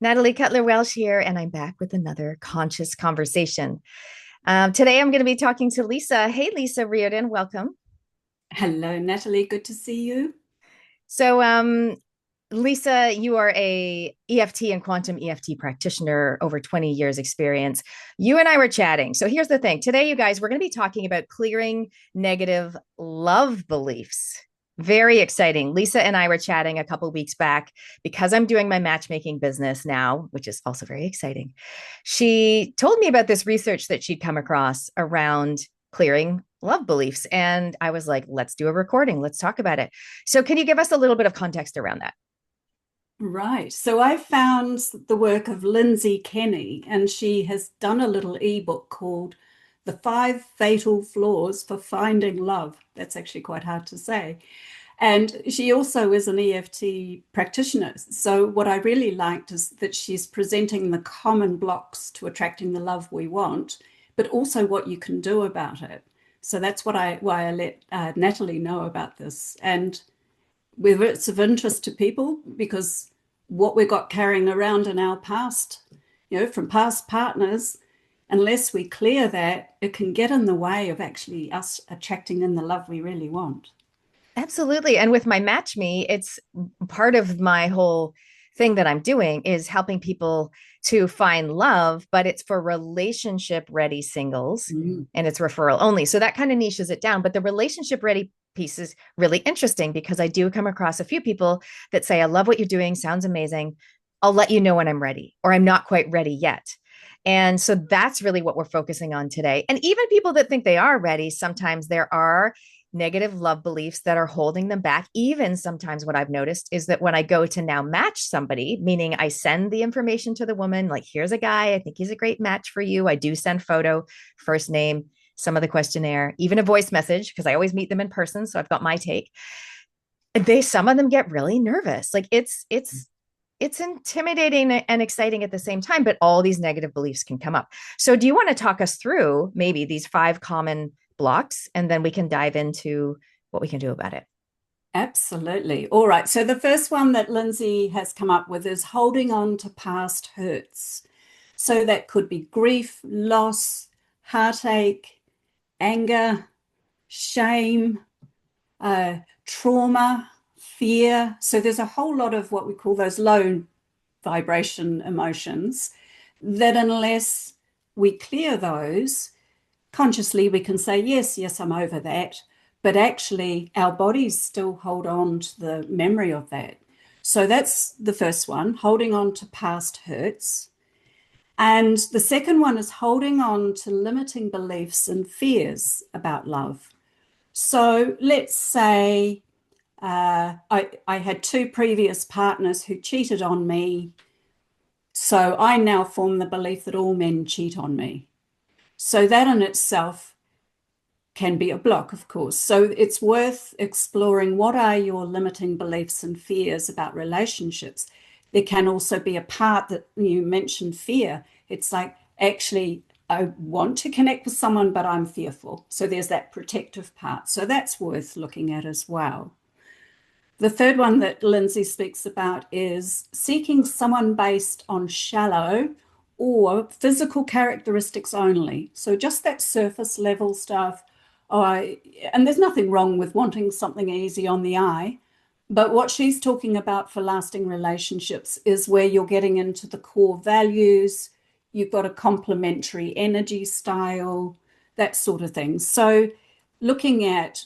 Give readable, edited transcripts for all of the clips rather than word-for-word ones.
Natalie Cutler-Welsh here, and I'm back with another conscious conversation. Today, I'm going to be talking to Lisa. Hey, Lisa Reardon, welcome. Hello, Natalie. Good to see you. So, Lisa, you are a EFT and quantum EFT practitioner, over 20 years experience. You and I were chatting. So here's the thing. Today, you guys, we're going to be talking about clearing negative love beliefs. Very exciting. Lisa and I were chatting a couple of weeks back because I'm doing my matchmaking business now, which is also very exciting. She told me about this research that she'd come across around clearing love beliefs. And I was like, let's do a recording. Let's talk about it. So, can you give us a little bit of context around that? Right. So I found the work of Lindsay Kenny, and she has done a little ebook called The Five Fatal Flaws for Finding Love. That's actually quite hard to say. And she also is an EFT practitioner. So what I really liked is that she's presenting the common blocks to attracting the love we want, but also what you can do about it. So that's why I let Natalie know about this. And whether it's of interest to people, because what we got carrying around in our past, from past partners, unless we clear that, it can get in the way of actually us attracting in the love we really want. Absolutely. And with my Match Me, it's part of my whole thing that I'm doing is helping people to find love, but it's for relationship ready singles Mm. and it's referral only. So that kind of niches it down. But the relationship ready piece is really interesting because I do come across a few people that say, I love what you're doing, sounds amazing. I'll let you know when I'm ready, or I'm not quite ready yet. And so that's really what we're focusing on today. And even people that think they are ready, sometimes there are negative love beliefs that are holding them back. Even sometimes what I've noticed is that when I go to now match somebody, meaning I send the information to the woman, like, here's a guy, I think he's a great match for you. I do send photo, first name, some of the questionnaire, even a voice message, because I always meet them in person. So I've got my take. Some of them get really nervous. Like it's intimidating and exciting at the same time, but all these negative beliefs can come up. So, do you want to talk us through maybe these five common blocks, and then we can dive into what we can do about it? Absolutely. All right. So the first one that Lindsay has come up with is holding on to past hurts. So that could be grief, loss, heartache, anger, shame, trauma, fear. So there's a whole lot of what we call those low vibration emotions that unless we clear those consciously, we can say, yes, yes, I'm over that. But actually, our bodies still hold on to the memory of that. So that's the first one, holding on to past hurts. And the second one is holding on to limiting beliefs and fears about love. So let's say I had two previous partners who cheated on me. So I now form the belief that all men cheat on me. So that in itself can be a block, of course. So it's worth exploring what are your limiting beliefs and fears about relationships. There can also be a part that you mentioned fear. It's like, actually, I want to connect with someone, but I'm fearful. So there's that protective part. So that's worth looking at as well. The third one that Lindsay speaks about is seeking someone based on shallow or physical characteristics only. So just that surface level stuff. And there's nothing wrong with wanting something easy on the eye. But what she's talking about for lasting relationships is where you're getting into the core values, you've got a complementary energy style, that sort of thing. So looking at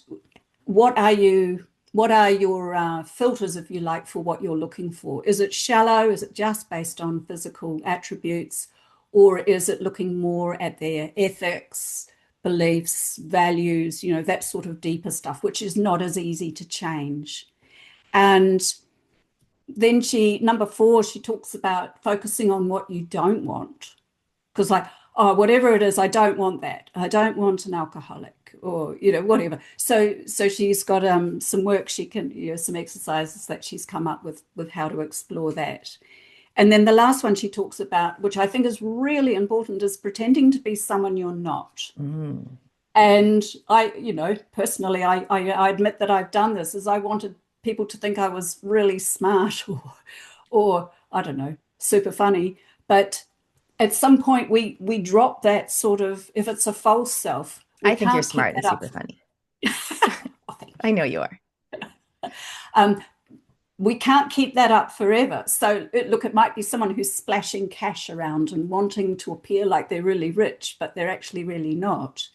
what are you what are your filters, if you like, for what you're looking for? Is it shallow? Is it just based on physical attributes? Or is it looking more at their ethics, beliefs, values, that sort of deeper stuff, which is not as easy to change? And then number four, she talks about focusing on what you don't want. Because like, oh, whatever it is, I don't want that. I don't want an alcoholic or, whatever. So she's got some work she can, some exercises that she's come up with how to explore that. And then the last one she talks about, which I think is really important, is pretending to be someone you're not. Mm. And personally, I admit that I've done this, is I wanted people to think I was really smart or I don't know, super funny. But at some point, we drop that sort of, if it's a false self, we I think you're can't keep smart and that up. super funny. Oh, thank I know you are. you. We can't keep that up forever. So, look, it might be someone who's splashing cash around and wanting to appear like they're really rich, but they're actually really not.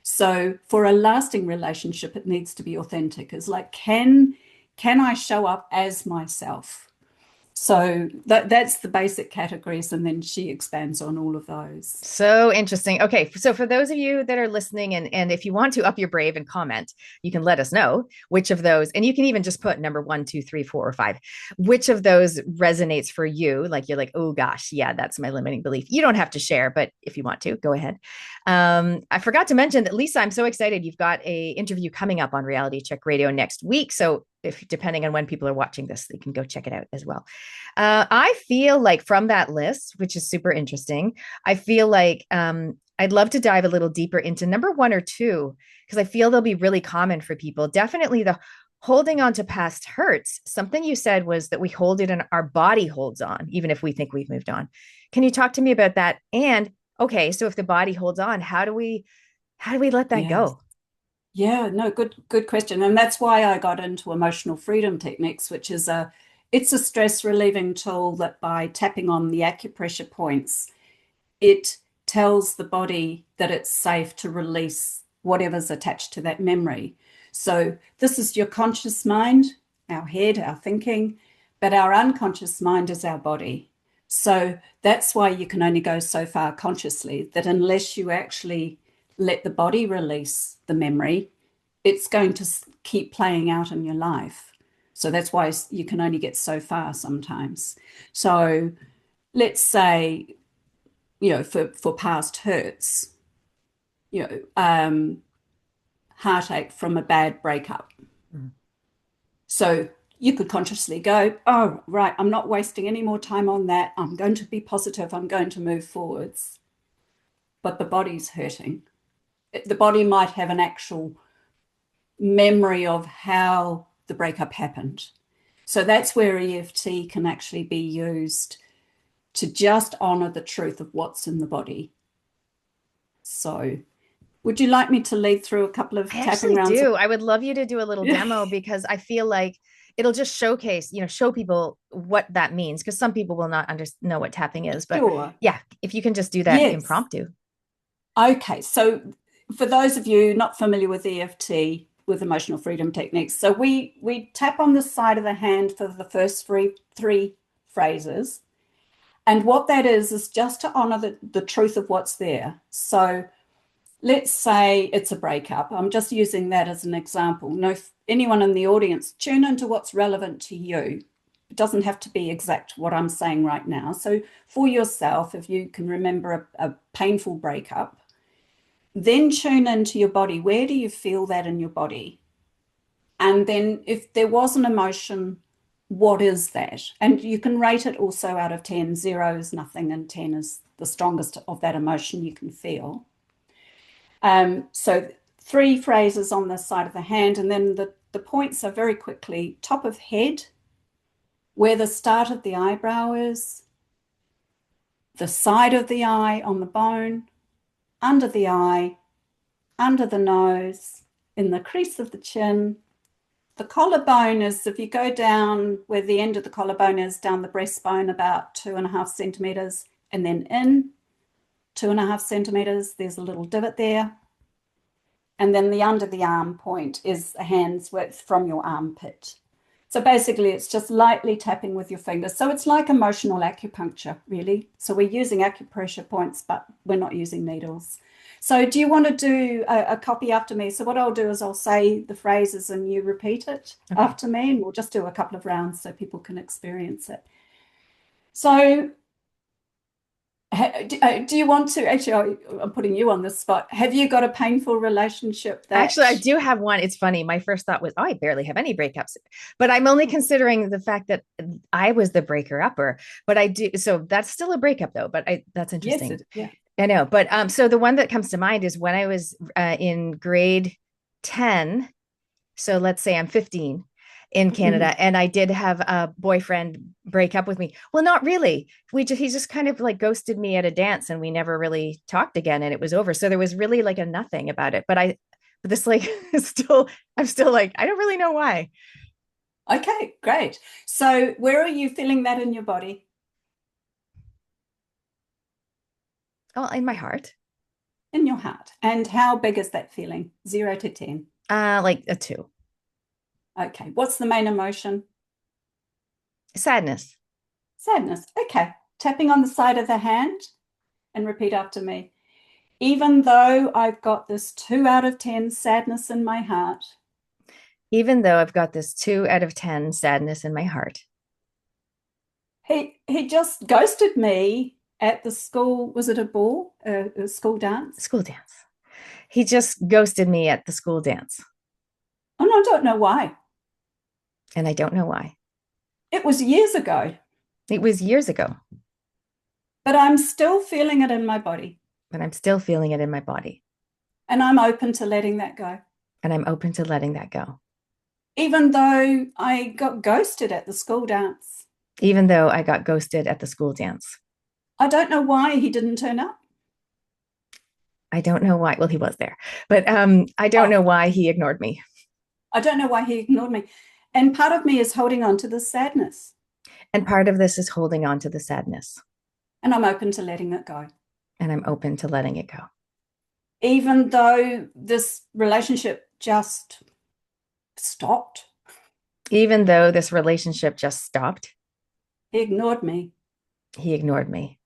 So, for a lasting relationship, it needs to be authentic. It's like, can I show up as myself? So that's the basic categories, and then she expands on all of those. So interesting. Okay. So for those of you that are listening, and if you want to up your brave and comment, you can let us know which of those, and you can even just put number 1, 2, 3, 4, or 5, which of those resonates for you. Like you're like, oh gosh, yeah, that's my limiting belief. You don't have to share, but if you want to, go ahead. I forgot to mention that, Lisa, I'm so excited. You've got a interview coming up on Reality Check Radio next week. So if depending on when people are watching this, they can go check it out as well. I feel like from that list, which is super interesting, I feel like I'd love to dive a little deeper into number 1 or 2, because I feel they'll be really common for people. Definitely the holding on to past hurts. Something you said was that we hold it and our body holds on, even if we think we've moved on. Can you talk to me about that? And okay, so if the body holds on, how do we let that Yes. go? Yeah, no, good question. And that's why I got into emotional freedom techniques, which is it's a stress relieving tool that by tapping on the acupressure points, it tells the body that it's safe to release whatever's attached to that memory. So this is your conscious mind, our head, our thinking, but our unconscious mind is our body. So that's why you can only go so far consciously, that unless you actually let the body release the memory, it's going to keep playing out in your life. So that's why you can only get so far sometimes. So let's say, for past hurts, you know, um, heartache from a bad breakup. Mm. So you could consciously go, oh, right, I'm not wasting any more time on that. I'm going to be positive. I'm going to move forwards. But the body's hurting. The body might have an actual memory of how the breakup happened. So that's where EFT can actually be used to just honor the truth of what's in the body. So, would you like me to lead through a couple of I tapping actually rounds? do. I would love you to do a little demo because I feel like it'll just showcase, show people what that means, because some people will not know what tapping is. But Sure. yeah, if you can just do that Yes. impromptu. Okay. So, for those of you not familiar with EFT, with emotional freedom techniques, so we tap on the side of the hand for the first three phrases. And what that is just to honor the truth of what's there. So let's say it's a breakup. I'm just using that as an example. No, anyone in the audience, tune into what's relevant to you. It doesn't have to be exact what I'm saying right now. So for yourself, if you can remember a painful breakup, then tune into your body. Where do you feel that in your body? And then if there was an emotion, what is that? And you can rate it also out of 10. 0 is nothing, and 10 is the strongest of that emotion you can feel. So 3 phrases on the side of the hand, and then the points are very quickly top of head, where the start of the eyebrow is, the side of the eye on the bone, under the eye, under the nose, in the crease of the chin. The collarbone is, if you go down where the end of the collarbone is, down the breastbone about 2.5 centimeters, and then in 2.5 centimeters, there's a little divot there. And then the under the arm point is a hand's width from your armpit. So basically, it's just lightly tapping with your fingers. So it's like emotional acupuncture, really. So we're using acupressure points, but we're not using needles. So do you want to do a copy after me? So what I'll do is I'll say the phrases and you repeat it Okay. after me, and we'll just do a couple of rounds so people can experience it. So do you want to, actually, I'm putting you on the spot. Have you got a painful relationship Actually, I that, do have one. It's funny. My first thought was, oh, I barely have any breakups, but I'm only considering the fact that I was the breaker upper. But I do. So that's still a breakup, though. But that's yes, interesting. yeah. I know. But so the one that comes to mind is when I was in grade 10. So let's say I'm 15, in Mhm. Canada. And I did have a boyfriend break up with me. Well, not really. He just kind of like ghosted me at a dance and we never really talked again and it was over. So there was really like a nothing about it. But this like is still, I'm still like, I don't really know why. Okay, great. So where are you feeling that in your body? Oh, in my heart. In your heart. And how big is that feeling? 0 to 10. Like a two. Okay. What's the main emotion? Sadness. Sadness. Okay. Tapping on the side of the hand and repeat after me. Even though I've got this 2 out of 10 sadness in my heart, Even though I've got this 2 out of 10 sadness in my heart. he just ghosted me at the school. Was it a ball? A school dance? School dance. He just ghosted me at the school dance. And I don't know why. And I don't know why. It was years ago, It was years ago, but I'm still feeling it in my body. but I'm still feeling it in my body. And I'm open to letting that go. And I'm open to letting that go. Even though I got ghosted at the school dance, Even though I got ghosted at the school dance. I don't know why he didn't turn up. I don't know why. Well, he was there, but I don't Oh, know why he ignored me. I don't know why he ignored me. And part of me is holding on to the sadness, And part of this is holding on to the sadness. and I'm open to letting it go. And I'm open to letting it go. Even though this relationship just stopped, Even though this relationship just stopped, he ignored me. he ignored me.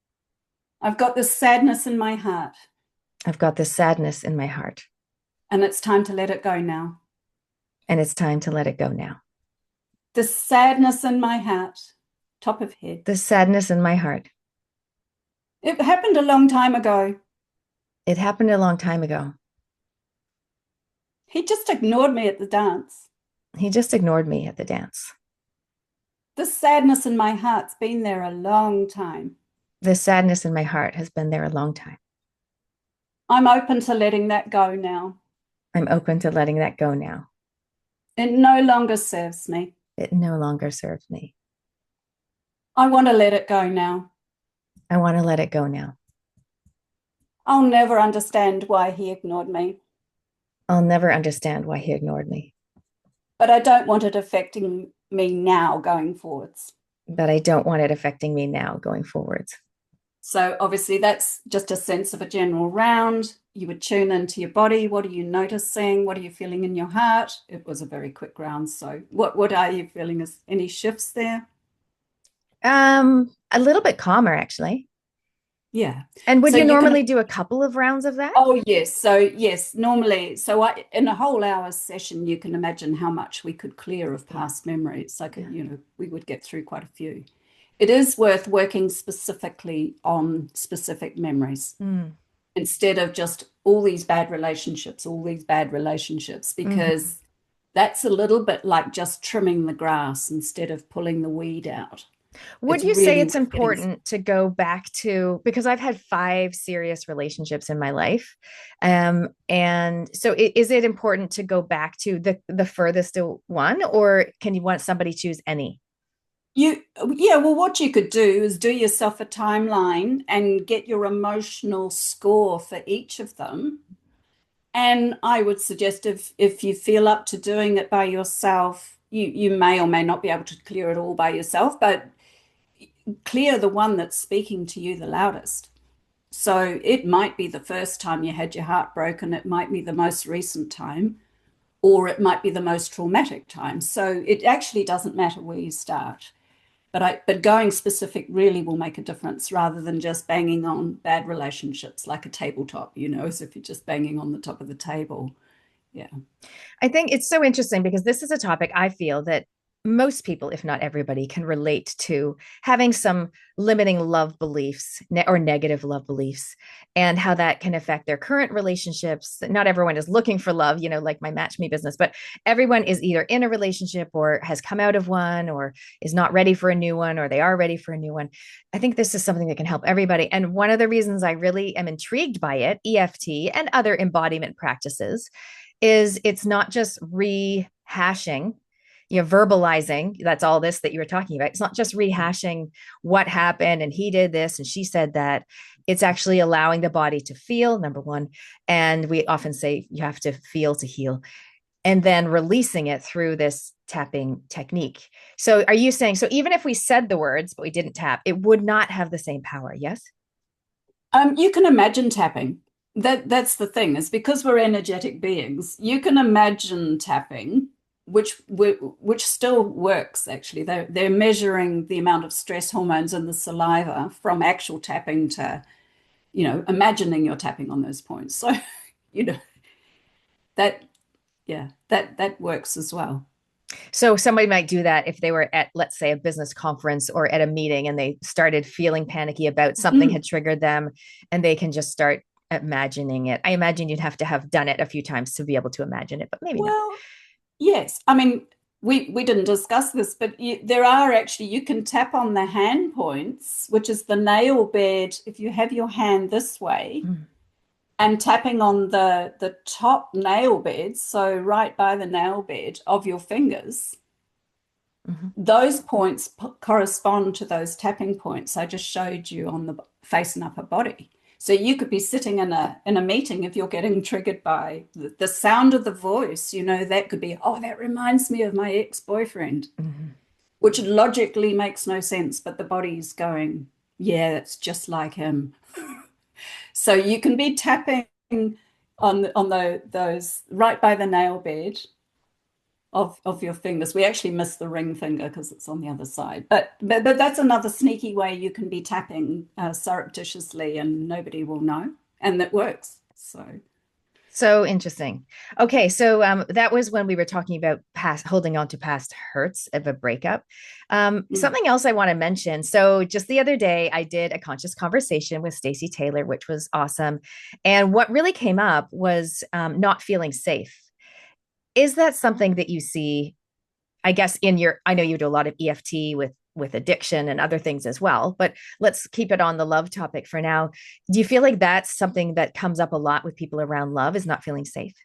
I've got this sadness in my heart, I've got this sadness in my heart. and it's time to let it go now. And it's time to let it go now. The sadness in my heart, top of head. The sadness in my heart. It happened a long time ago. It happened a long time ago. He just ignored me at the dance. He just ignored me at the dance. The sadness in my heart's been there a long time. The sadness in my heart has been there a long time. I'm open to letting that go now. I'm open to letting that go now. It no longer serves me. It no longer serves me. I want to let it go now. I want to let it go now. I'll never understand why he ignored me, I'll never understand why he ignored me, but I don't want it affecting me now going forwards. but I don't want it affecting me now going forwards. So obviously that's just a sense of a general round. You would tune into your body. What are you noticing? What are you feeling in your heart? It was a very quick round. So what are you feeling? Is any shifts there? A little bit calmer actually. Yeah. And would So you you can, normally do a couple of rounds of that? oh yes. So yes, normally, so in a whole hour session, you can imagine how much we could clear of Yeah. past memories. Like, Yeah. we would get through quite a few. It is worth working specifically on specific memories Mm. instead of just all these bad relationships, Mhm. because that's a little bit like just trimming the grass instead of pulling the weed out. Would It's you say really it's worth getting. important to go back to, because I've had 5 serious relationships in my life. And so is it important to go back to the furthest one, or can you want somebody choose any? Yeah, well, what you could do is do yourself a timeline and get your emotional score for each of them. And I would suggest if you feel up to doing it by yourself, you may or may not be able to clear it all by yourself, but clear the one that's speaking to you the loudest. So it might be the first time you had your heart broken, it might be the most recent time, or it might be the most traumatic time. So it actually doesn't matter where you start. But going specific really will make a difference rather than just banging on bad relationships like a tabletop, as if you're just banging on the top of the table. Yeah. I think it's so interesting because this is a topic I feel that most people, if not everybody, can relate to having some limiting love beliefs or negative love beliefs and how that can affect their current relationships. Not everyone is looking for love, like my Match Me business, but everyone is either in a relationship or has come out of one or is not ready for a new one or they are ready for a new one. I think this is something that can help everybody. And one of the reasons I really am intrigued by it, EFT and other embodiment practices, is it's not just rehashing verbalizing. That's all this that you were talking about. It's not just rehashing what happened and he did this and she said that. It's actually allowing the body to feel, number one. And we often say you have to feel to heal, and then releasing it through this tapping technique. So are you saying, so even if we said the words but we didn't tap, it would not have the same power? Yes. You can imagine tapping. That's the thing, is because we're energetic beings, you can imagine tapping, which still works actually. They're measuring the amount of stress hormones in the saliva from actual tapping to, imagining you're tapping on those points. So, you know, that yeah, that works as well. So somebody might do that if they were at, let's say, a business conference or at a meeting and they started feeling panicky about something Mm. had triggered them, and they can just start imagining it. I imagine you'd have to have done it a few times to be able to imagine it, but maybe not. Well, yes. I mean, we didn't discuss this, but there are actually, you can tap on the hand points, which is the nail bed. If you have your hand this way Mm. and tapping on the top nail bed, so right by the nail bed of your fingers, Mhm. those points correspond to those tapping points I just showed you on the face and upper body. So you could be sitting in a meeting, if you're getting triggered by the sound of the voice, that could be, oh, that reminds me of my ex-boyfriend, Mhm. which logically makes no sense, but the body's going, yeah, it's just like him. So you can be tapping on those right by the nail bed of your fingers. We actually miss the ring finger because it's on the other side. But that's another sneaky way you can be tapping surreptitiously and nobody will know, and that works. So interesting. Okay, so that was when we were talking about past, holding on to past hurts of a breakup. Mm. Something else I want to mention. So just the other day, I did a conscious conversation with Stacey Taylor, which was awesome. And what really came up was not feeling safe. Is that something that you see, I guess, in your, I know you do a lot of EFT with addiction and other things as well, but let's keep it on the love topic for now. Do you feel like that's something that comes up a lot with people around love, is not feeling safe?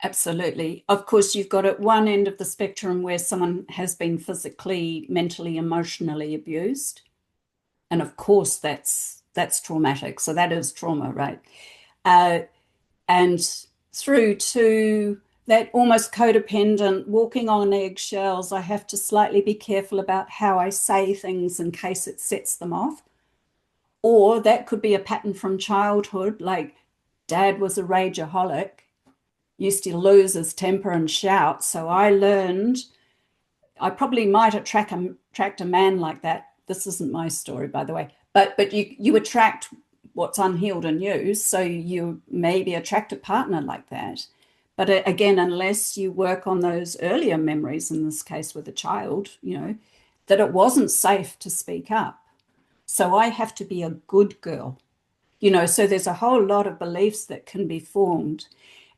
Absolutely. Of course, you've got at one end of the spectrum where someone has been physically, mentally, emotionally abused. And of course, that's traumatic. So that is trauma, right? Uh, and through to that almost codependent, walking on eggshells. I have to slightly be careful about how I say things in case it sets them off. Or that could be a pattern from childhood, like dad was a rageaholic, used to lose his temper and shout. So I learned I probably might attract a man like that. This isn't my story, by the way, but you attract what's unhealed in you, so you maybe attract a partner like that. But again, unless you work on those earlier memories, in this case with a child, that it wasn't safe to speak up. So I have to be a good girl, so there's a whole lot of beliefs that can be formed.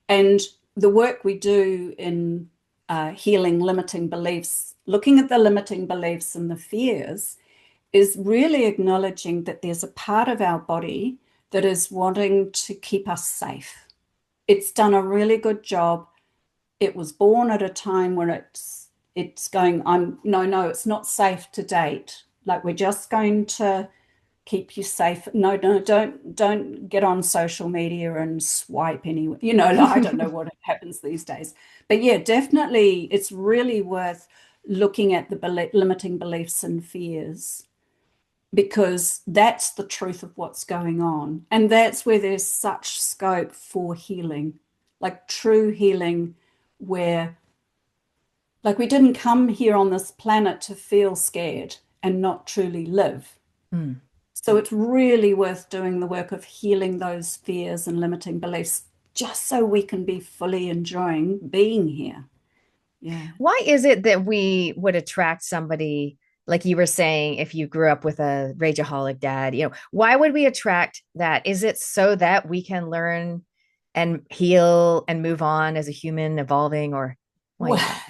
And the work we do in healing limiting beliefs, looking at the limiting beliefs and the fears, is really acknowledging that there's a part of our body that is wanting to keep us safe. It's done a really good job. It was born at a time where it's going, no, it's not safe to date. Like, we're just going to keep you safe. No, don't get on social media and swipe anywhere. I don't know what happens these days. But yeah, definitely it's really worth looking at the limiting beliefs and fears, because that's the truth of what's going on. And that's where there's such scope for healing, like true healing, where, like, we didn't come here on this planet to feel scared and not truly live. Mm. So it's really worth doing the work of healing those fears and limiting beliefs, just so we can be fully enjoying being here. Yeah. Why is it that we would attract somebody like you were saying, if you grew up with a rageaholic dad, why would we attract that? Is it so that we can learn and heal and move on as a human evolving, or why is Well, that?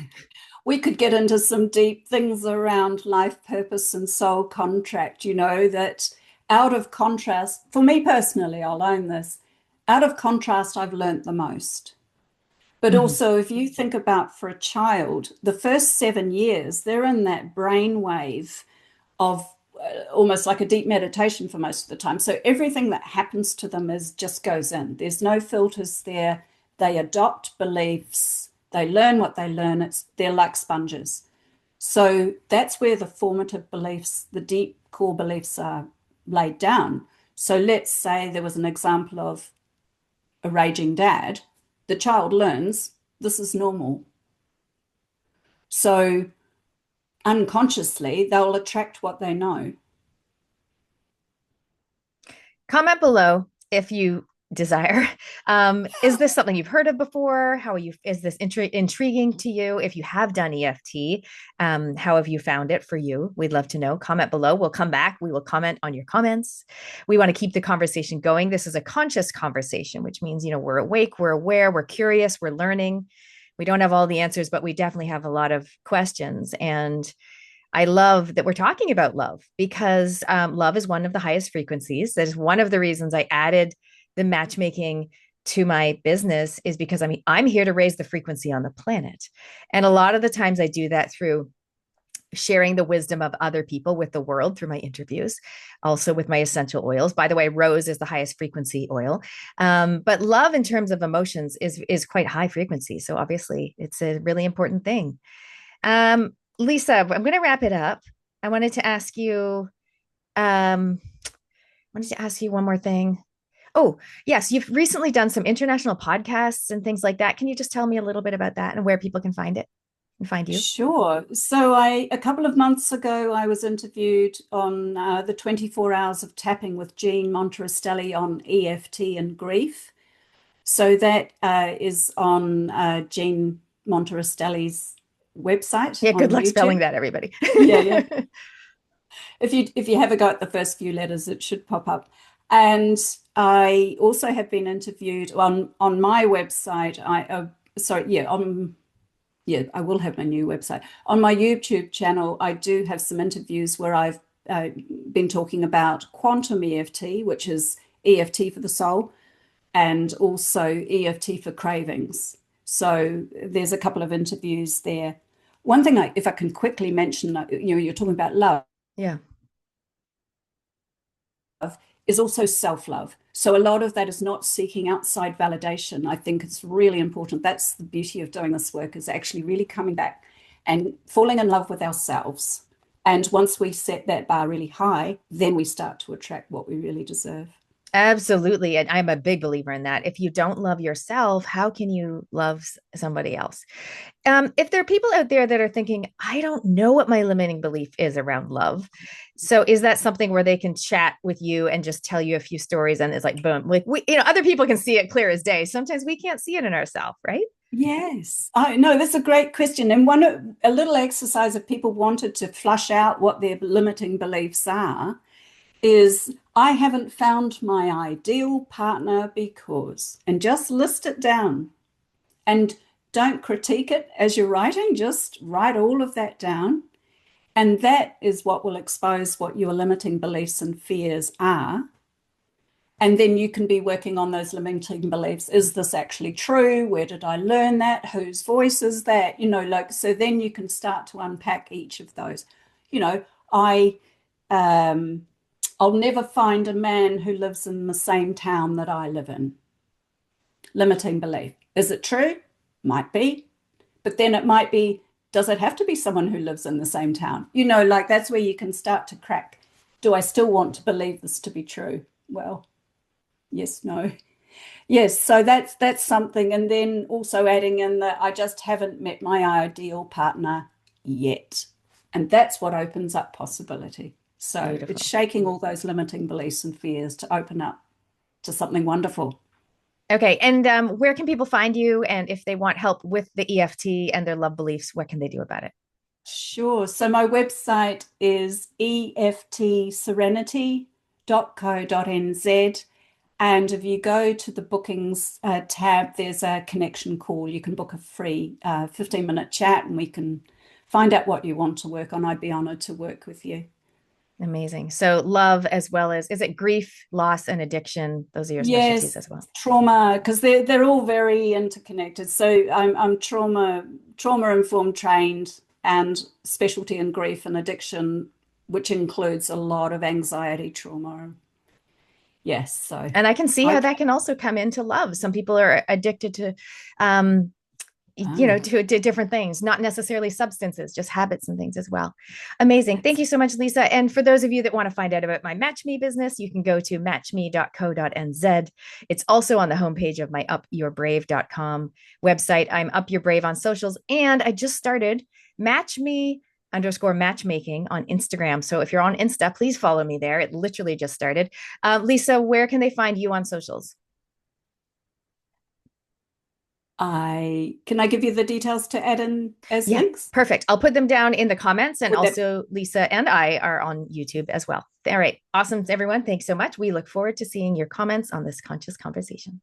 we could get into some deep things around life purpose and soul contract, that out of contrast, for me personally, I'll own this, out of contrast, I've learnt the most. But Mhm. also, if you think about for a child, the first 7 years, they're in that brain wave of almost like a deep meditation for most of the time. So everything that happens to them is just goes in. There's no filters there. They adopt beliefs. They learn what they learn. They're like sponges. So that's where the formative beliefs, the deep core beliefs are laid down. So let's say there was an example of a raging dad. The child learns this is normal. So unconsciously, they'll attract what they know. Comment below if you desire. Is this something you've heard of before? How are you? Is this intriguing to you? If you have done EFT, how have you found it for you? We'd love to know. Comment below. We'll come back. We will comment on your comments. We want to keep the conversation going. This is a conscious conversation, which means, we're awake, we're aware, we're curious, we're learning. We don't have all the answers, but we definitely have a lot of questions. And I love that we're talking about love because love is one of the highest frequencies. That is one of the reasons I added the matchmaking to my business, is because I'm here to raise the frequency on the planet. And a lot of the times I do that through sharing the wisdom of other people with the world through my interviews, also with my essential oils. By the way, rose is the highest frequency oil. But love in terms of emotions is quite high frequency. So obviously it's a really important thing. Lisa, I'm going to wrap it up. I wanted to ask you, um, one more thing. Oh, yes, you've recently done some international podcasts and things like that. Can you just tell me a little bit about that and where people can find it and find you? Sure. So a couple of months ago, I was interviewed on the 24 Hours of Tapping with Jean Monterastelli on EFT and grief. So that is on Jean Monterastelli's website Yeah, good on luck spelling YouTube. that, everybody. Yeah, yeah. If you have a go at the first few letters, it should pop up. And I also have been interviewed on my website. I will have my new website. On my YouTube channel, I do have some interviews where I've been talking about quantum EFT, which is EFT for the soul, and also EFT for cravings. So there's a couple of interviews there. One thing, if I can quickly mention, you're talking about love, Yeah. is also self-love. So a lot of that is not seeking outside validation. I think it's really important. That's the beauty of doing this work, is actually really coming back and falling in love with ourselves. And once we set that bar really high, then we start to attract what we really deserve. Absolutely. And I'm a big believer in that. If you don't love yourself, how can you love somebody else? If there are people out there that are thinking, I don't know what my limiting belief is around love. So is that something where they can chat with you and just tell you a few stories and it's like, boom, like other people can see it clear as day. Sometimes we can't see it in ourselves, right? Yes, I know that's a great question. And a little exercise, if people wanted to flush out what their limiting beliefs are, is I haven't found my ideal partner because, and just list it down. And don't critique it as you're writing, just write all of that down. And that is what will expose what your limiting beliefs and fears are. And then you can be working on those limiting beliefs. Is this actually true? Where did I learn that? Whose voice is that? So then you can start to unpack each of those. You know, I I'll never find a man who lives in the same town that I live in. Limiting belief. Is it true? Might be. But then it might be, does it have to be someone who lives in the same town? That's where you can start to crack. Do I still want to believe this to be true? Well, yes, no. Yes, so that's something. And then also adding in that I just haven't met my ideal partner yet. And that's what opens up possibility. So it's Beautiful. shaking all those limiting beliefs and fears to open up to something wonderful. Okay. And where can people find you? And if they want help with the EFT and their love beliefs, what can they do about it? Sure. So my website is eftserenity.co.nz. And if you go to the bookings tab, there's a connection call. You can book a free 15-minute chat and we can find out what you want to work on. I'd be honored to work with you. Amazing. So love, as well as, is it grief, loss, and addiction? Those are your specialties Yes, as well. trauma, because they're all very interconnected. So I'm trauma informed trained and specialty in grief and addiction, which includes a lot of anxiety, trauma. Yes, so And I can see how okay. that can also come into love. Some people are addicted to, um, Ah, to different things, not necessarily substances, just habits and things as well. Amazing. Thank yes. you so much, Lisa. And for those of you that want to find out about my Match Me business, you can go to matchme.co.nz. It's also on the homepage of my upyourbrave.com website. I'm Up Your Brave on socials. And I just started Match Me underscore matchmaking on Instagram. So if you're on Insta, please follow me there. It literally just started. Lisa, where can they find you on socials? I can I give you the details to add in as Yeah, links? perfect. I'll put them down in the comments. And Would that also, Lisa and I are on YouTube as well. All right. Awesome, everyone. Thanks so much. We look forward to seeing your comments on this conscious conversation.